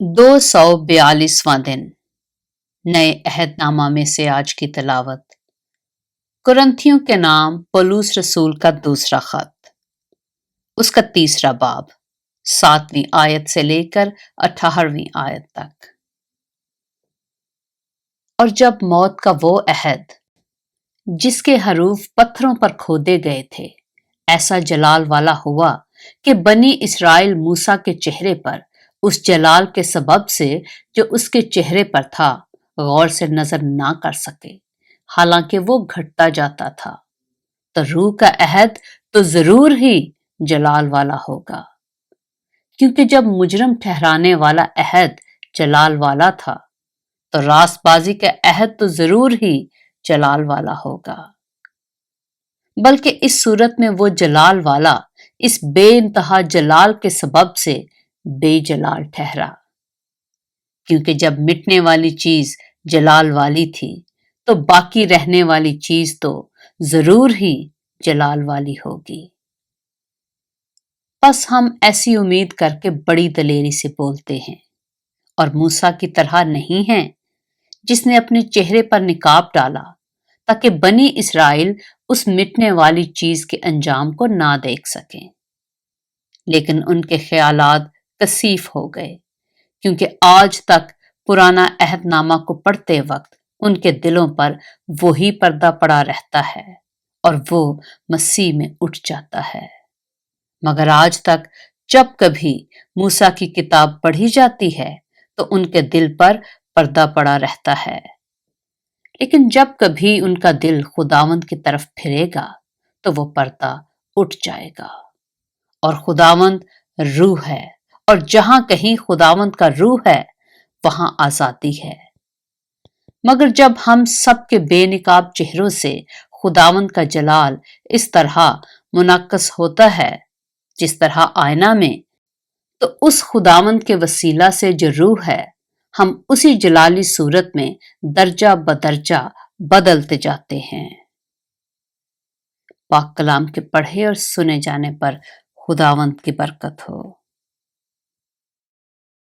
242واں دن نئے عہد نامہ میں سے آج کی تلاوت کرنتھیوں کے نام پولس رسول کا دوسرا خط، اس کا تیسرا باب، 7ویں آیت سے لے کر 18ویں آیت تک۔ اور جب موت کا وہ عہد جس کے حروف پتھروں پر کھودے گئے تھے ایسا جلال والا ہوا کہ بنی اسرائیل موسیٰ کے چہرے پر اس جلال کے سبب سے جو اس کے چہرے پر تھا غور سے نظر نہ کر سکے، حالانکہ وہ گھٹتا جاتا تھا، تو روح کا عہد تو ضرور ہی جلال والا ہوگا، کیونکہ جب مجرم ٹھہرانے والا عہد جلال والا تھا تو راست بازی کا عہد تو ضرور ہی جلال والا ہوگا، بلکہ اس صورت میں وہ جلال والا اس بے انتہا جلال کے سبب سے بے جلال ٹھہرا، کیونکہ جب مٹنے والی چیز جلال والی تھی تو باقی رہنے والی چیز تو ضرور ہی جلال والی ہوگی۔ بس ہم ایسی امید کر کے بڑی دلیری سے بولتے ہیں اور موسیٰ کی طرح نہیں ہیں جس نے اپنے چہرے پر نقاب ڈالا تاکہ بنی اسرائیل اس مٹنے والی چیز کے انجام کو نہ دیکھ سکیں، لیکن ان کے خیالات کثیف ہو گئے، کیونکہ آج تک پرانا عہد نامہ کو پڑھتے وقت ان کے دلوں پر وہی پردہ پڑا رہتا ہے اور وہ مسیح میں اٹھ جاتا ہے، مگر آج تک جب کبھی موسیٰ کی کتاب پڑھی جاتی ہے تو ان کے دل پر پردہ پڑا رہتا ہے، لیکن جب کبھی ان کا دل خداوند کی طرف پھرے گا تو وہ پردہ اٹھ جائے گا، اور خداوند روح ہے، اور جہاں کہیں خداوند کا روح ہے وہاں آزادی ہے۔ مگر جب ہم سب کے بے نقاب چہروں سے خداوند کا جلال اس طرح منعکس ہوتا ہے جس طرح آئینہ میں، تو اس خداوند کے وسیلہ سے جو روح ہے ہم اسی جلالی صورت میں درجہ بدرجہ بدلتے جاتے ہیں۔ پاک کلام کے پڑھے اور سنے جانے پر خداوند کی برکت ہو۔